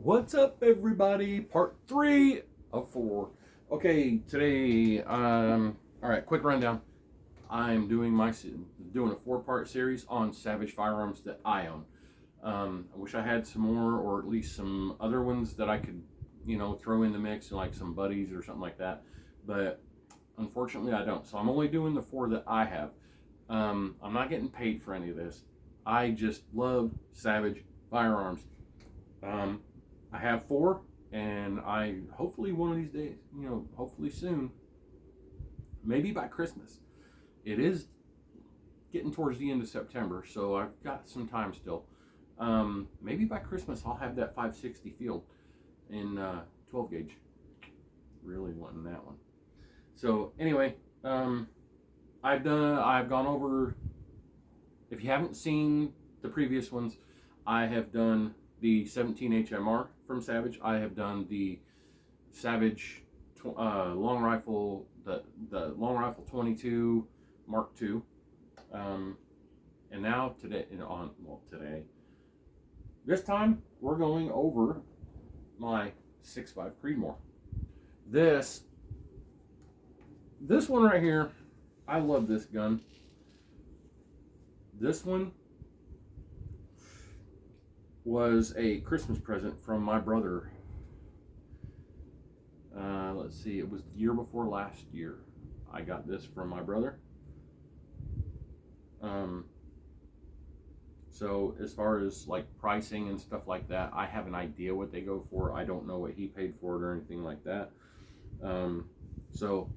What's up, everybody? Part 3 of 4. Okay, today, all right, quick rundown. I'm doing doing a 4-part series on Savage firearms that I own. I wish I had some more, or at least some other ones that I could, throw in the mix, like some buddies or something like that. But unfortunately, I don't. So I'm only doing the 4 that I have. I'm not getting paid for any of this. I just love Savage firearms. Um, I have 4, and I hopefully one of these days, hopefully soon, maybe by Christmas. It is getting towards the end of September, so I've got some time still. Maybe by Christmas I'll have that 560 field in 12 gauge. Really wanting that one. So anyway, I've gone over. If you haven't seen the previous ones, I have done the 17 HMR from Savage. I have done the Savage long rifle, the long rifle 22 Mark II, and now today, this time we're going over my 6.5 Creedmoor. This one right here, I love this gun. This one was a Christmas present from my brother. Let's see, it was the year before last year. I got this from my brother. So as far as like pricing and stuff like that, I have an idea what they go for. I don't know what he paid for it or anything like that. So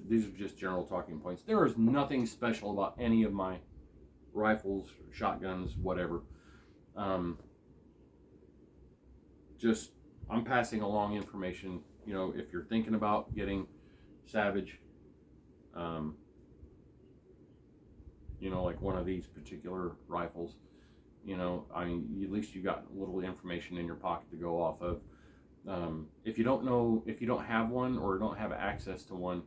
these are just general talking points. There is nothing special about any of my rifles, shotguns, whatever. Just I'm passing along information. If you're thinking about getting Savage, like one of these particular rifles, at least you got a little information in your pocket to go off of. If you don't have one or don't have access to one,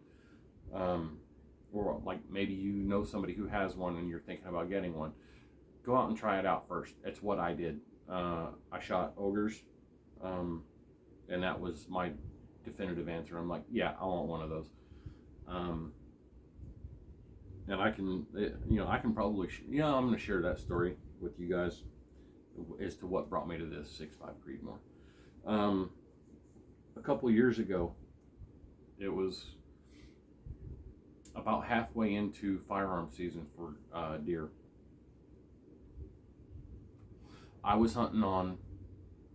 or like maybe somebody who has one and you're thinking about getting one, go out and try it out first. It's what I did. I shot ogres, and that was my definitive answer. I'm like, yeah, I want one of those. And I can probably, I'm going to share that story with you guys as to what brought me to this 6.5 Creedmoor. A couple years ago, it was about halfway into firearm season for deer. I was hunting on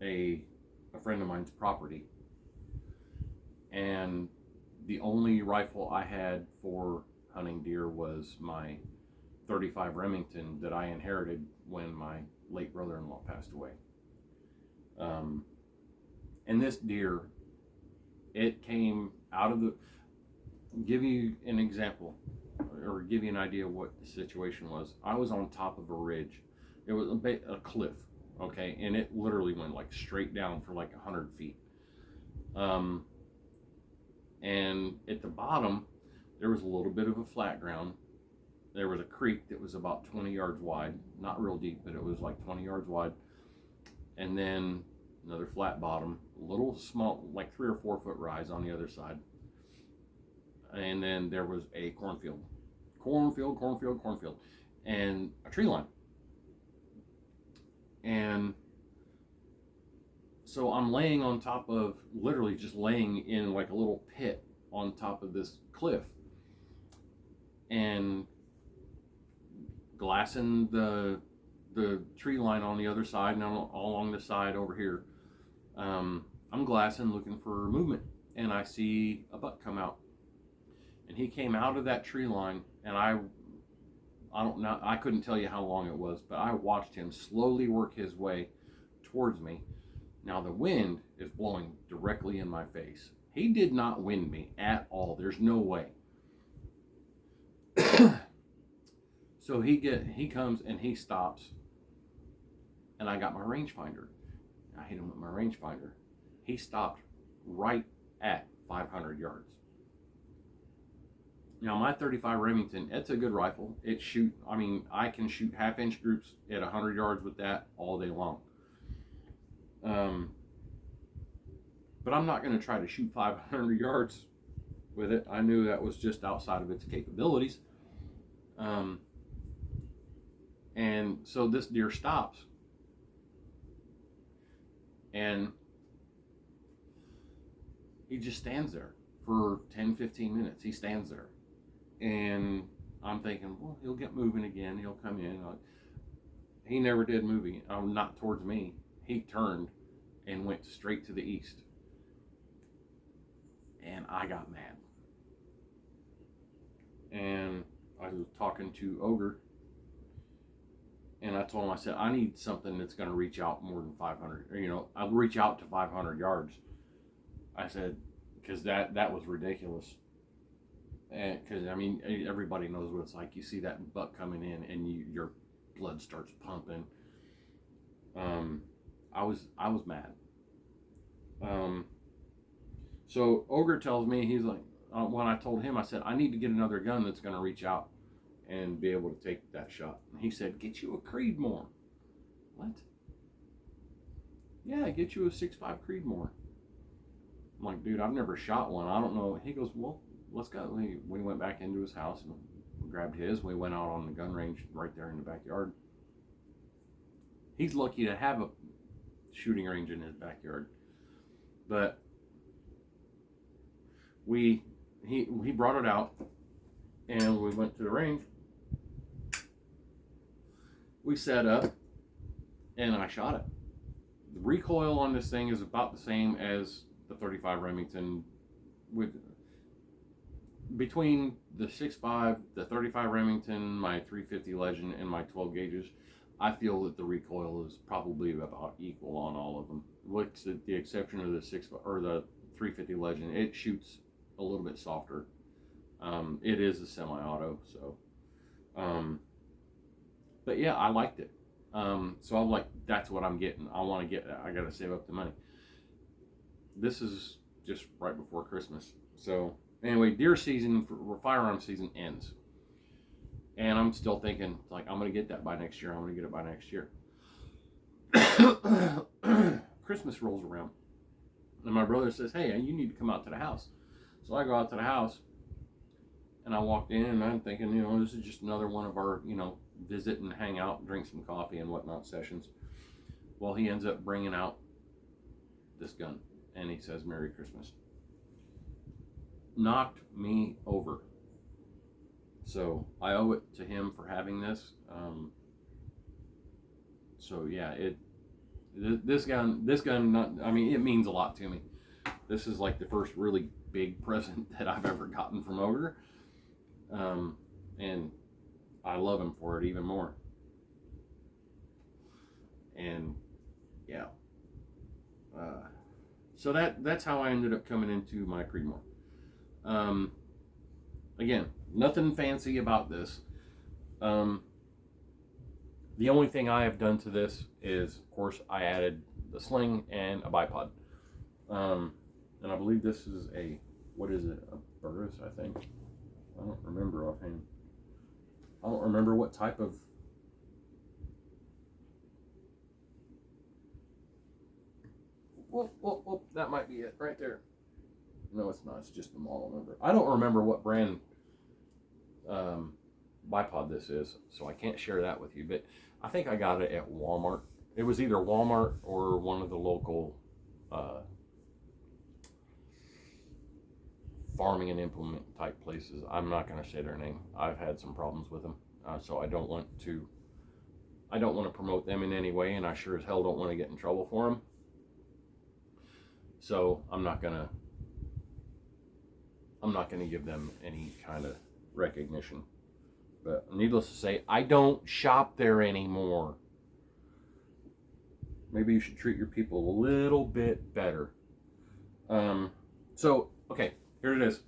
a friend of mine's property, and the only rifle I had for hunting deer was my 35 Remington that I inherited when my late brother-in-law passed away. And this deer, it came out of the, give you an example or give you an idea what the situation was. I was on top of a ridge. It was a cliff, okay, and it literally went like straight down for like 100 feet. And at the bottom, there was a little bit of a flat ground. There was a creek that was about 20 yards wide, not real deep, but it was like 20 yards wide. And then another flat bottom, a little small, like 3 or 4 foot rise on the other side. And then there was a cornfield, and a tree line. And so I'm laying on top of, literally just laying in like a little pit on top of this cliff, and glassing the tree line on the other side, and all along the side over here. I'm glassing, looking for movement, and I see a buck come out, and he came out of that tree line, and I don't know, I couldn't tell you how long it was, but I watched him slowly work his way towards me. Now the wind is blowing directly in my face. He did not wind me at all. There's no way. So he comes and he stops, and I got my rangefinder. I hit him with my rangefinder. He stopped right at 500 yards. Now my 35 Remington, it's a good rifle. I can shoot half-inch groups at 100 yards with that all day long. but I'm not going to try to shoot 500 yards with it. I knew that was just outside of its capabilities. And so this deer stops, and he just stands there for 10-15 minutes. He stands there, and I'm thinking, well, he'll get moving again. He'll come in. He never did move. Not towards me. He turned and went straight to the east, and I got mad. And I was talking to Ogre, and I told him, I said, I need something that's going to reach out more than 500. I'll reach out to 500 yards. I said, because that was ridiculous. And because everybody knows what it's like. You see that buck coming in, and your blood starts pumping. I was mad. So Ogre tells me, he's like, when I told him, I said, I need to get another gun that's going to reach out and be able to take that shot. And he said, get you a Creedmoor. What? Yeah, get you a 6.5 Creedmoor. I'm like, dude, I've never shot one. I don't know. He goes, well, let's go. We went back into his house and grabbed his. We went out on the gun range right there in the backyard. He's lucky to have a shooting range in his backyard. But he brought it out, and we went to the range. We set up, and I shot it. The recoil on this thing is about the same as the 35 Remington. Between the 6.5, the 35 Remington, my 350 Legend, and my 12 gauges, I feel that the recoil is probably about equal on all of them. With the exception of the 350 Legend, it shoots a little bit softer. It is a semi-auto, so. But yeah, I liked it. So I'm like, that's what I'm getting. I want to get that. I got to save up the money. This is just right before Christmas. So anyway, deer season, for firearm season ends. And I'm still thinking, like, I'm going to get that by next year. I'm going to get it by next year. Christmas rolls around. And my brother says, hey, you need to come out to the house. So I go out to the house. And I walked in, and I'm thinking, this is just another one of our, visit and hang out, drink some coffee and whatnot sessions. Well, he ends up bringing out this gun, and he says, Merry Christmas. Knocked me over. So I owe it to him for having this. So yeah, this gun, it means a lot to me. This is like the first really big present that I've ever gotten from Ogre. And I love him for it even more. And yeah. So that's how I ended up coming into my Creedmoor. Again, nothing fancy about this. The only thing I have done to this is, of course, I added the sling and a bipod. And I believe this is a Burris, I think. I don't remember offhand. I don't remember what type of... Well, that might be it right there. No, it's not. It's just the model number. I don't remember what brand bipod this is, so I can't share that with you. But I think I got it at Walmart. It was either Walmart or one of the local farming and implement type places. I'm not going to say their name. I've had some problems with them, so I don't want to promote them in any way, and I sure as hell don't want to get in trouble for them. So I'm not gonna give them any kind of recognition. But needless to say, I don't shop there anymore. Maybe you should treat your people a little bit better. So, okay, here it is.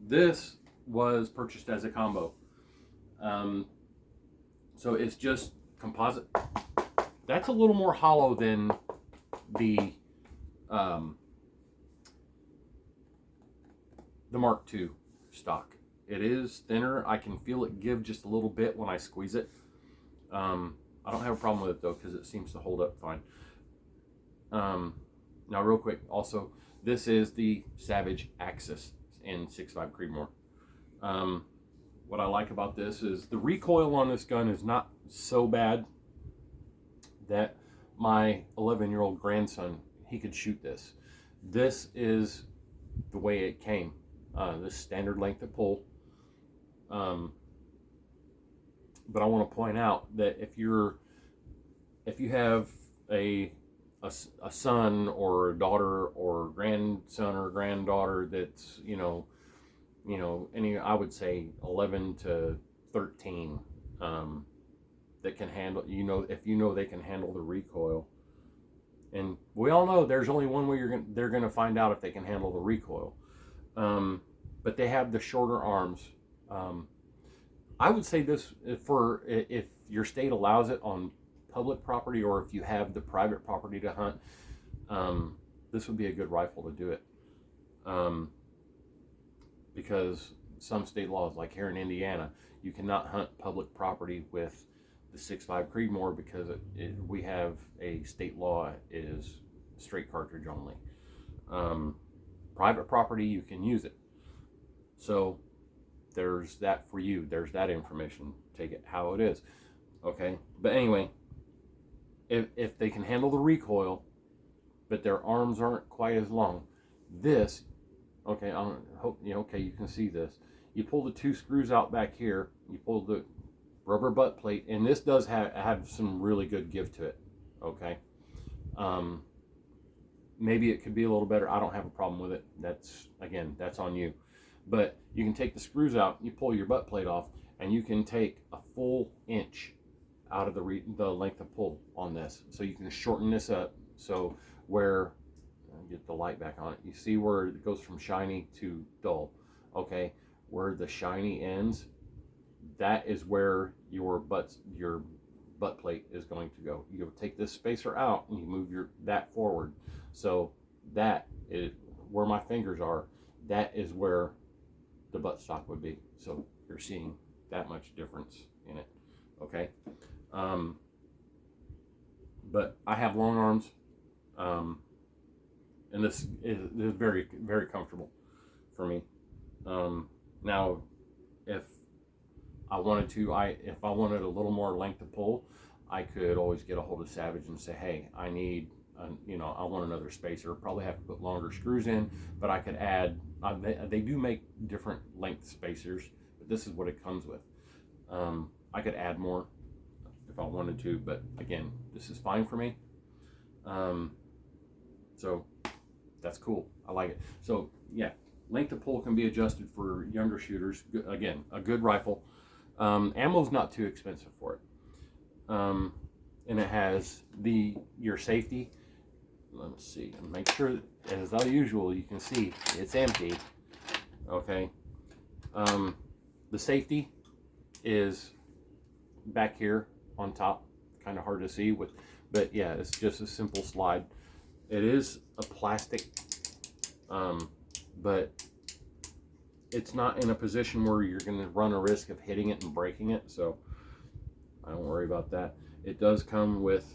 This was purchased as a combo. So it's just composite. That's a little more hollow than the Mark II stock. It is thinner. I can feel it give just a little bit when I squeeze it. I don't have a problem with it though, because it seems to hold up fine. Now real quick, also, This is the Savage Axis in 6.5 Creedmoor. What I like about this is the recoil on this gun is not so bad that my 11-year-old grandson, he could shoot this. This is the way it came. This standard length of pull. But I want to point out that if you have a son or a daughter or grandson or granddaughter that's any, I would say 11 to 13, that can handle, if they can handle the recoil. And we all know there's only one way they're gonna find out if they can handle the recoil. But they have the shorter arms. I would say this, if your state allows it on public property, or if you have the private property to hunt, this would be a good rifle to do it. Because some state laws, like here in Indiana, you cannot hunt public property with the 6.5 Creedmoor because we have a state law is straight cartridge only. Private property, you can use it. So there's that for you. There's that information. Take it how it is. Okay. But anyway, if they can handle the recoil, but their arms aren't quite as long, this, okay, I hope okay, you can see this. You pull the two screws out back here. You pull the rubber butt plate, and this does have some really good give to it. Okay. Maybe it could be a little better. I don't have a problem with it. That's on you. But you can take the screws out, you pull your butt plate off, and you can take a full inch out of the length of pull on this. So you can shorten this up. So where, get the light back on it, you see where it goes from shiny to dull. Okay, where the shiny ends, that is where your butt plate is going to go. You take this spacer out and you move that forward. So that is where my fingers are. That is where the butt stock would be. So you're seeing that much difference in it. Okay. But I have long arms, and this is very, very comfortable for me. Now, if I wanted a little more length to pull, I could always get a hold of Savage and say, hey, I need, I want another spacer. Probably have to put longer screws in, but I could add. They do make different length spacers, but this is what it comes with. I could add more if I wanted to, but again, this is fine for me. So that's cool. I like it. So yeah, length of pull can be adjusted for younger shooters. Again, a good rifle. Ammo's not too expensive for it. And it has your safety. Let's see, and make sure, as usual, you can see it's empty. Okay. The safety is back here on top, kind of hard to see but yeah, it's just a simple slide. It is a plastic, but it's not in a position where you're going to run a risk of hitting it and breaking it, so I don't worry about that. It does come with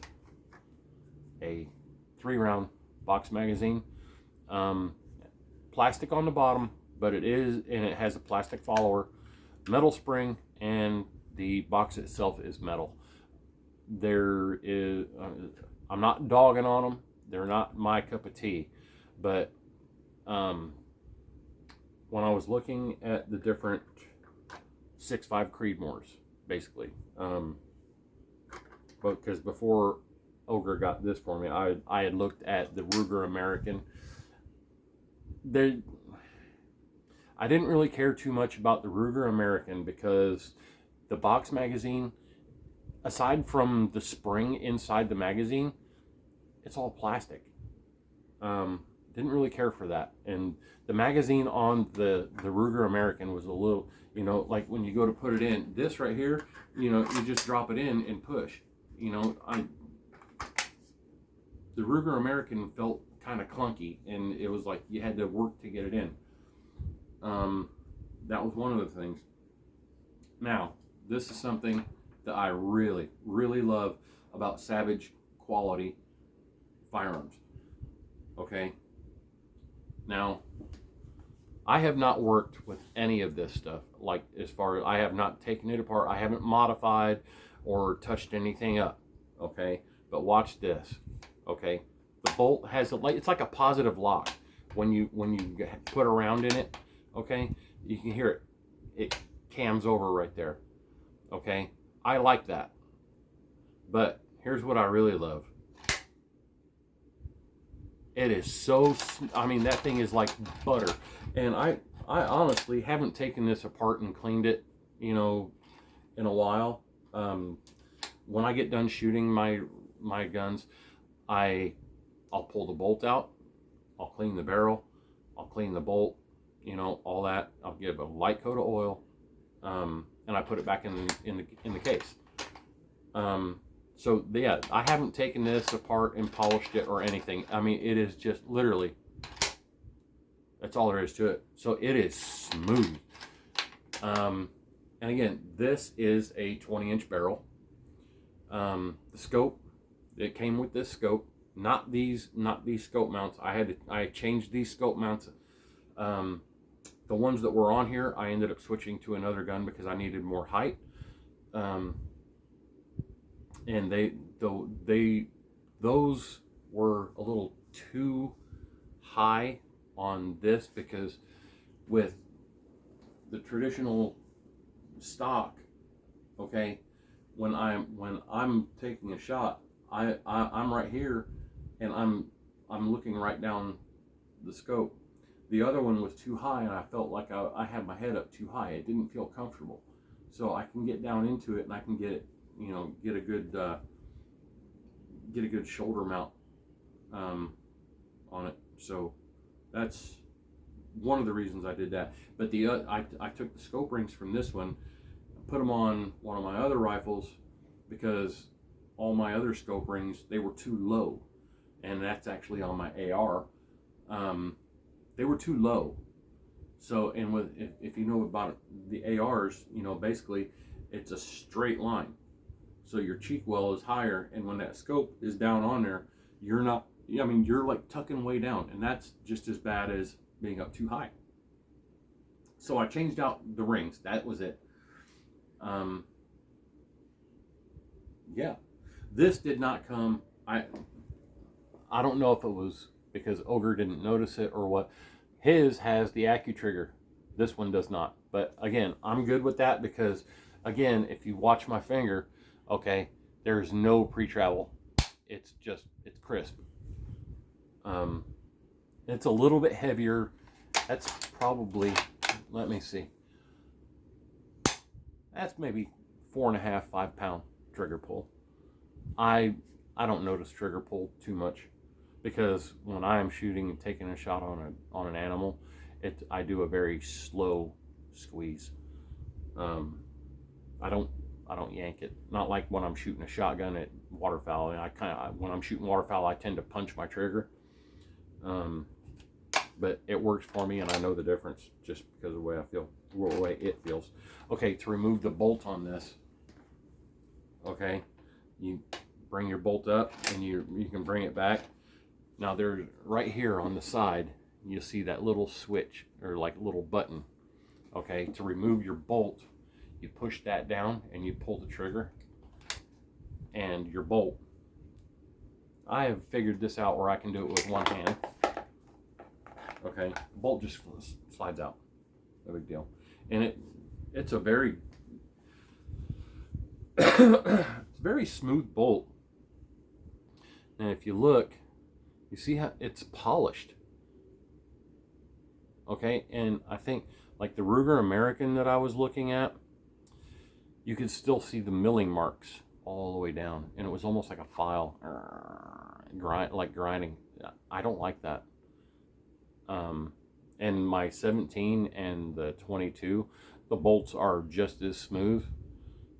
a 3-round box magazine, plastic on the bottom, but it has a plastic follower, metal spring, and the box itself is metal. There is, I'm not dogging on them. They're not my cup of tea, but when I was looking at the different 6.5 Creedmoors, basically, because before Ogre got this for me, I had looked at the Ruger American. I didn't really care too much about the Ruger American because the box magazine, aside from the spring inside the magazine, it's all plastic. Didn't really care for that. And the magazine on the Ruger American was a little, like when you go to put it in, this right here, you just drop it in and push. The Ruger American felt kind of clunky, and it was like you had to work to get it in. That was one of the things. Now, this is something that I really, really love about Savage quality firearms. Okay, Now, I have not worked with any of this stuff. Like, as far as I have not taken it apart, I haven't modified or touched anything up. Okay, but watch this. Okay, the bolt has a, like, it's like a positive lock. When you put a round in it, okay, you can hear it. It cams over right there. Okay, I like that. But here's what I really love. It is so, I mean, that thing is like butter. And I honestly haven't taken this apart and cleaned it, you know, in a while. When I get done shooting my guns, I'll pull the bolt out, I'll clean the barrel, I'll clean the bolt, you know, all that. I'll give a light coat of oil, and I put it back in the case. So yeah, I haven't taken this apart and polished it or anything. I mean, it is just literally, that's all there is to it. So it is smooth. And again, this is a 20-inch barrel. The scope, it came with this scope, not these scope mounts. I changed these scope mounts. The ones that were on here, I ended up switching to another gun because I needed more height. And those were a little too high on this, because with the traditional stock, okay, when I'm taking a shot, I'm right here, and I'm looking right down the scope. The other one was too high, and I felt like I had my head up too high. It didn't feel comfortable. So I can get down into it, and I can get it, you know, get a good shoulder mount on it. So that's one of the reasons I did that. But I took the scope rings from this one, put them on one of my other rifles, because all my other scope rings, they were too low, and that's actually on my AR. They were too low. So, and if you know about the ARs, you know, basically it's a straight line. So your cheek well is higher, and when that scope is down on there, you're not, I mean, you're like tucking way down, and that's just as bad as being up too high. So I changed out the rings. That was it. Yeah, this did not come. I don't know if it was because Ogre didn't notice it or what. His has the AccuTrigger. This one does not. But again, I'm good with that, because again, if you watch my finger, okay, there's no pre-travel. It's crisp. It's a little bit heavier. That's probably, let me see. That's maybe 4.5, 5 pound trigger pull. I don't notice trigger pull too much, because when I am shooting and taking a shot on an animal, I do a very slow squeeze. I don't yank it. Not like when I'm shooting a shotgun at waterfowl. And when I'm shooting waterfowl, I tend to punch my trigger. But it works for me, and I know the difference just because of the way I feel, the way it feels. Okay, to remove the bolt on this, okay, you bring your bolt up, and you can bring it back. Now there's, right here on the side, you'll see that little switch, or like little button. Okay, to remove your bolt, you push that down and you pull the trigger, and your bolt. I have figured this out where I can do it with one hand. Okay, the bolt just slides out. No big deal. And it's a very it's a very smooth bolt. And if you look, you see how it's polished. Okay, and I think like the Ruger American that I was looking at, you could still see the milling marks all the way down, and it was almost like a file, like grinding. I don't like that. And my 17 and the 22, the bolts are just as smooth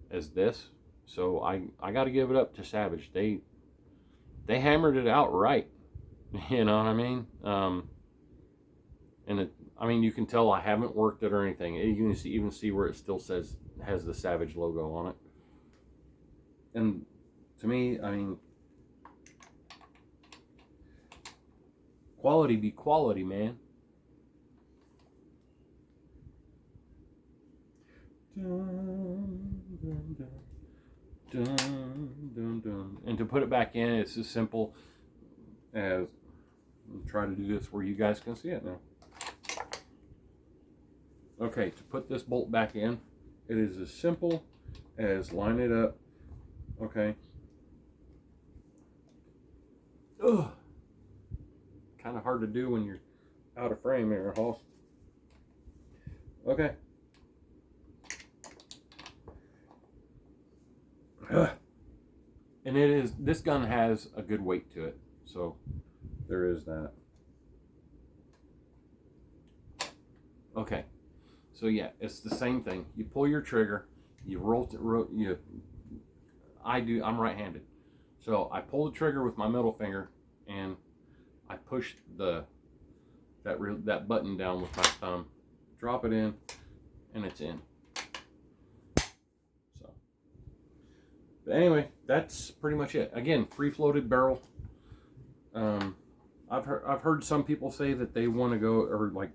as this. So I got to give it up to Savage. They hammered it out right. You know what I mean? And I mean, you can tell I haven't worked it or anything. You can even see where it still has the Savage logo on it. And to me, I mean, quality be quality, man. Dun, dun, dun, dun, dun, dun. And to put it back in, it's as simple as, I'll try to do this where you guys can see it now. Okay, to put this bolt back in, it is as simple as line it up. Okay. Ugh. Kind of hard to do when you're out of frame here, Hoss. Okay. Ugh. And it is, this gun has a good weight to it, so there is that. Okay, so yeah, it's the same thing. You pull your trigger, you I'm right-handed, so I pull the trigger with my middle finger, and I push that button down with my thumb, drop it in, and it's in. So, but anyway, that's pretty much it. Again, free-floated barrel. I've heard some people say that they want to go, or like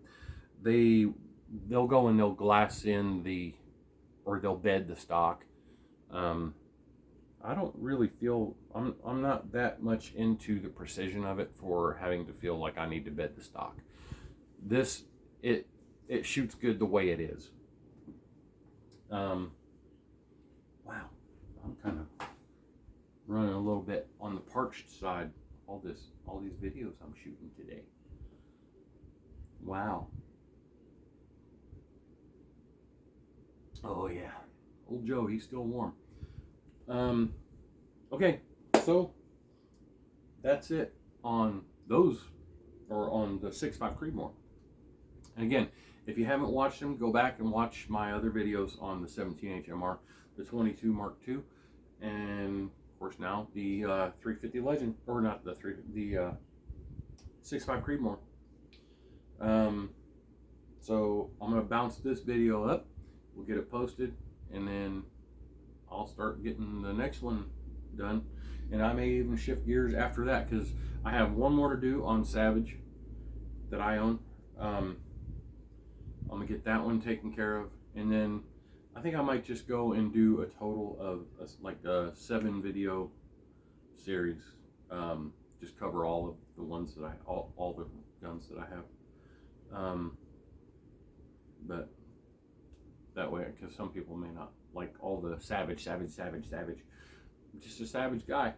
they'll go and they'll glass in or they'll bed the stock. I don't really feel, I'm not that much into the precision of it for having to feel like I need to bed the stock. This, it shoots good the way it is. Wow, I'm kind of running a little bit on the parched side. All these videos I'm shooting today. Wow. Oh yeah, old Joe, he's still warm. Okay, so that's it on those, or on the 6.5 Creedmoor. And again, if you haven't watched them, go back and watch my other videos on the 17 HMR, the 22 Mark II, and of course now the 350 Legend, or not the 6.5 Creedmoor. So I'm gonna bounce this video up. We'll get it posted, and then I'll start getting the next one done. And I may even shift gears after that, because I have one more to do on Savage that I own. I'm gonna get that one taken care of, and then I think I might just go and do a total of like a 7 video series. Just cover all of the ones that all the guns that I have. But that way, because some people may not like all the savage. I'm just a savage guy.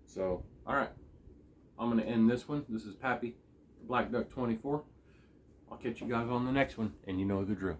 So, all right, I'm gonna end this one. This is Pappy, Black Duck 24. I'll catch you guys on the next one, and you know the drill.